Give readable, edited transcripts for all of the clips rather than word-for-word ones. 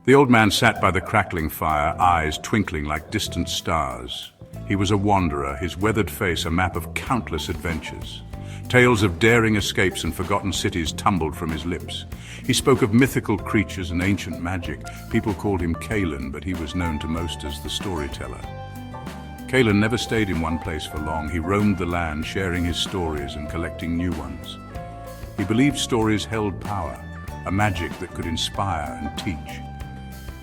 The old man sat by the crackling fire, eyes twinkling like distant stars. He was a wanderer, his weathered face a map of countless adventures. Tales of daring escapes and forgotten cities tumbled from his lips. He spoke of mythical creatures and ancient magic. People called him Kalen, but he was known to most as the storyteller. Kalen never stayed in one place for long. He roamed the land, sharing his stories and collecting new ones. He believed stories held power, a magic that could inspire and teach.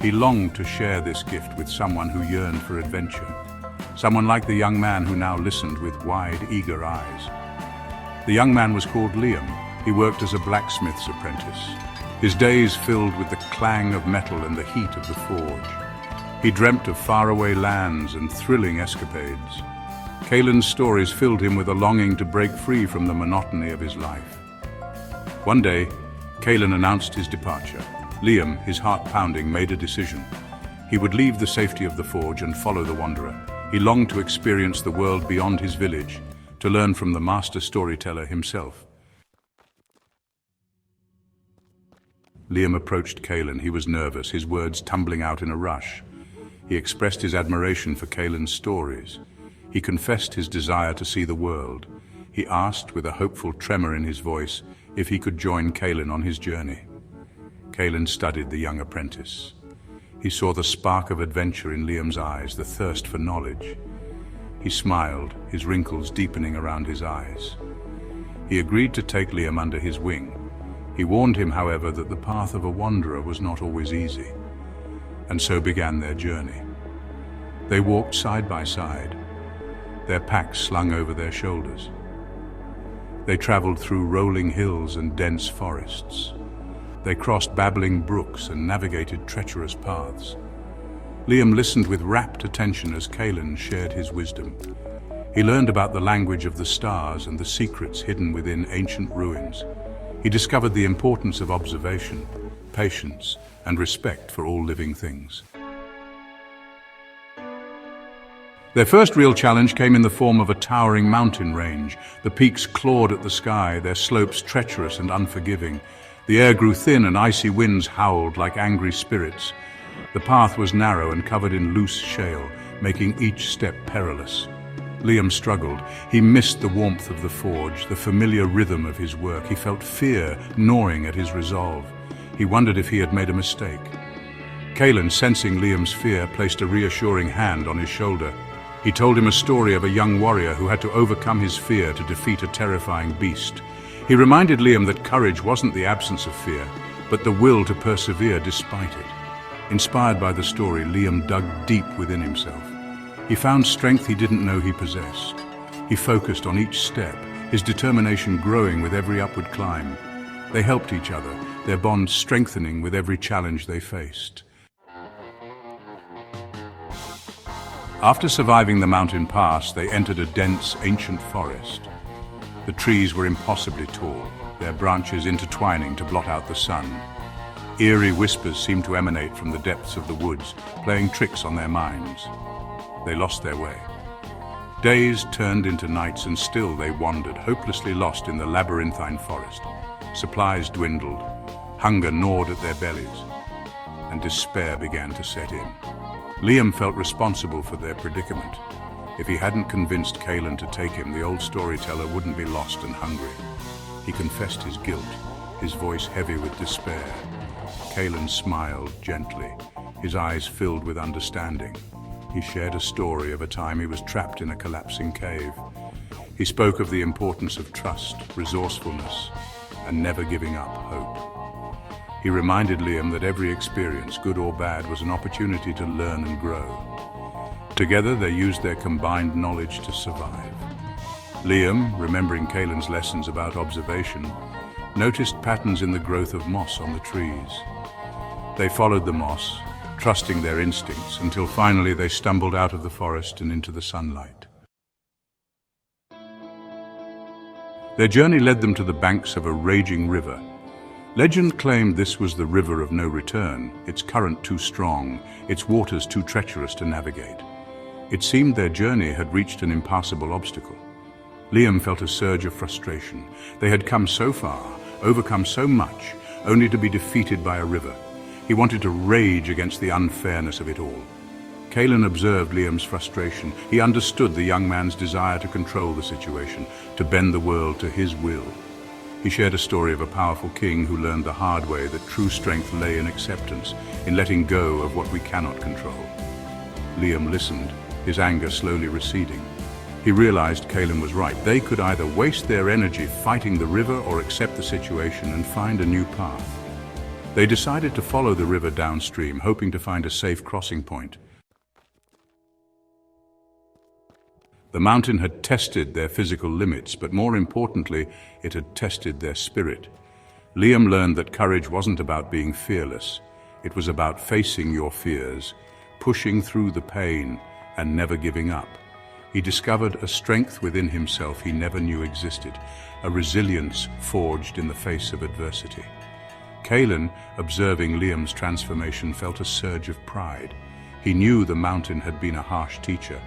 He longed to share this gift with someone who yearned for adventure, someone like the young man who now listened with wide, eager eyes. The young man was called Liam. He worked as a blacksmith's apprentice, his days filled with the clang of metal and the heat of the forge. He dreamt of faraway lands and thrilling escapades. Kalen's stories filled him with a longing to break free from the monotony of his life. One day, Kalen announced his departure. Liam, his heart pounding, made a decision. He would leave the safety of the forge and follow the wanderer. He longed to experience the world beyond his village, to learn from the master storyteller himself. Liam approached Kalen. He was nervous, his words tumbling out in a rush. He expressed his admiration for Kalen's stories. He confessed his desire to see the world. He asked, with a hopeful tremor in his voice, if he could join Kalen on his journey. Kalen studied the young apprentice. He saw the spark of adventure in Liam's eyes, the thirst for knowledge. He smiled, his wrinkles deepening around his eyes. He agreed to take Liam under his wing. He warned him, however, that the path of a wanderer was not always easy. And so began their journey. They walked side by side, their packs slung over their shoulders. They traveled through rolling hills and dense forests. They crossed babbling brooks and navigated treacherous paths. Liam listened with rapt attention as Kalen shared his wisdom. He learned about the language of the stars and the secrets hidden within ancient ruins. He discovered the importance of observation, patience, and respect for all living things. Their first real challenge came in the form of a towering mountain range. The peaks clawed at the sky, their slopes treacherous and unforgiving. The air grew thin and icy winds howled like angry spirits. The path was narrow and covered in loose shale, making each step perilous. Liam struggled. He missed the warmth of the forge, the familiar rhythm of his work. He felt fear gnawing at his resolve. He wondered if he had made a mistake. Kalen, sensing Liam's fear, placed a reassuring hand on his shoulder. He told him a story of a young warrior who had to overcome his fear to defeat a terrifying beast. He reminded Liam that courage wasn't the absence of fear, but the will to persevere despite it. Inspired by the story, Liam dug deep within himself. He found strength he didn't know he possessed. He focused on each step, his determination growing with every upward climb. They helped each other, their bond strengthening with every challenge they faced. After surviving the mountain pass, they entered a dense, ancient forest. The trees were impossibly tall, their branches intertwining to blot out the sun. Eerie whispers seemed to emanate from the depths of the woods, playing tricks on their minds. They lost their way. Days turned into nights, and still they wandered, hopelessly lost in the labyrinthine forest. Supplies dwindled, hunger gnawed at their bellies, and despair began to set in. Liam felt responsible for their predicament. If he hadn't convinced Kalen to take him, the old storyteller wouldn't be lost and hungry. He confessed his guilt, his voice heavy with despair. Kalen smiled gently, his eyes filled with understanding. He shared a story of a time he was trapped in a collapsing cave. He spoke of the importance of trust, resourcefulness, and never giving up hope. He reminded Liam that every experience, good or bad, was an opportunity to learn and grow. Together, they used their combined knowledge to survive. Liam, remembering Kalen's lessons about observation, noticed patterns in the growth of moss on the trees. They followed the moss, trusting their instincts, until finally they stumbled out of the forest and into the sunlight. Their journey led them to the banks of a raging river. Legend claimed this was the river of no return, its current too strong, its waters too treacherous to navigate. It seemed their journey had reached an impassable obstacle. Liam felt a surge of frustration. They had come so far, overcome so much, only to be defeated by a river. He wanted to rage against the unfairness of it all. Kalen observed Liam's frustration. He understood the young man's desire to control the situation, to bend the world to his will. He shared a story of a powerful king who learned the hard way that true strength lay in acceptance, in letting go of what we cannot control. Liam listened, his anger slowly receding. He realized Kalen was right. They could either waste their energy fighting the river or accept the situation and find a new path. They decided to follow the river downstream, hoping to find a safe crossing point. The mountain had tested their physical limits, but more importantly, it had tested their spirit. Liam learned that courage wasn't about being fearless. It was about facing your fears, pushing through the pain, and never giving up. He discovered a strength within himself he never knew existed, a resilience forged in the face of adversity. Kalen, observing Liam's transformation, felt a surge of pride. He knew the mountain had been a harsh teacher,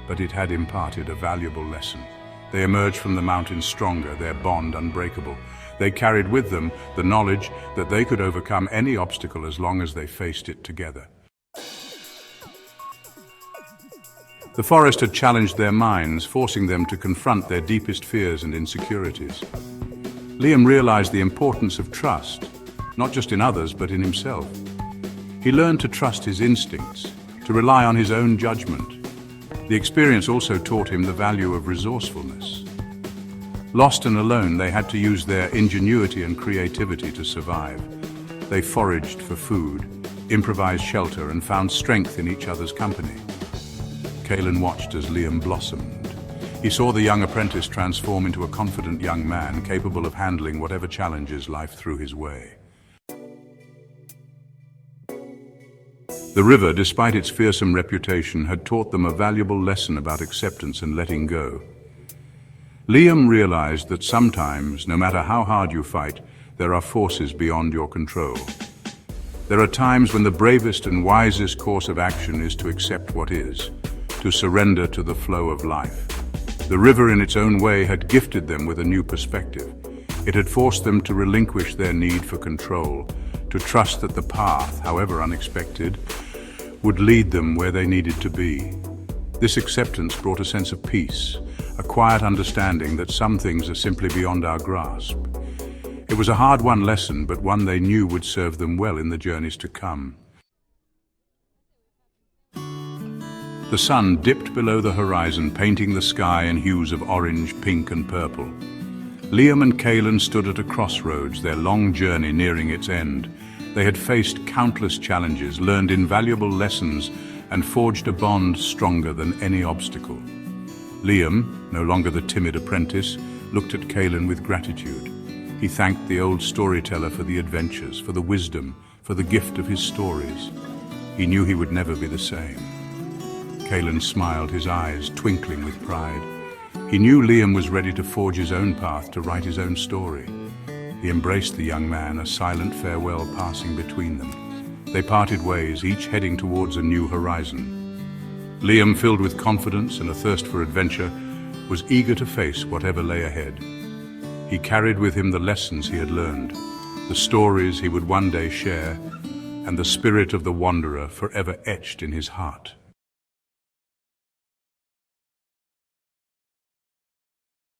but it had imparted a valuable lesson. They emerged from the mountain stronger, their bond unbreakable. They carried with them the knowledge that they could overcome any obstacle as long as they faced it together. The forest had challenged their minds, forcing them to confront their deepest fears and insecurities. Liam realized the importance of trust, not just in others, but in himself. He learned to trust his instincts, to rely on his own judgment. The experience also taught him the value of resourcefulness. Lost and alone, they had to use their ingenuity and creativity to survive. They foraged for food, improvised shelter, and found strength in each other's company. Kalen watched as Liam blossomed. He saw the young apprentice transform into a confident young man, capable of handling whatever challenges life threw his way. The river, despite its fearsome reputation, had taught them a valuable lesson about acceptance and letting go. Liam realized that sometimes, no matter how hard you fight, there are forces beyond your control. There are times when the bravest and wisest course of action is to accept what is, to surrender to the flow of life. The river in its own way had gifted them with a new perspective. It had forced them to relinquish their need for control, to trust that the path, however unexpected, would lead them where they needed to be. This acceptance brought a sense of peace, a quiet understanding that some things are simply beyond our grasp. It was a hard-won lesson, but one they knew would serve them well in the journeys to come. The sun dipped below the horizon, painting the sky in hues of orange, pink, and purple. Liam and Kalen stood at a crossroads, their long journey nearing its end. They had faced countless challenges, learned invaluable lessons, and forged a bond stronger than any obstacle. Liam, no longer the timid apprentice, looked at Kalen with gratitude. He thanked the old storyteller for the adventures, for the wisdom, for the gift of his stories. He knew he would never be the same. Kalen smiled, his eyes twinkling with pride. He knew Liam was ready to forge his own path, to write his own story. He embraced the young man, a silent farewell passing between them. They parted ways, each heading towards a new horizon. Liam, filled with confidence and a thirst for adventure, was eager to face whatever lay ahead. He carried with him the lessons he had learned, the stories he would one day share, and the spirit of the wanderer forever etched in his heart.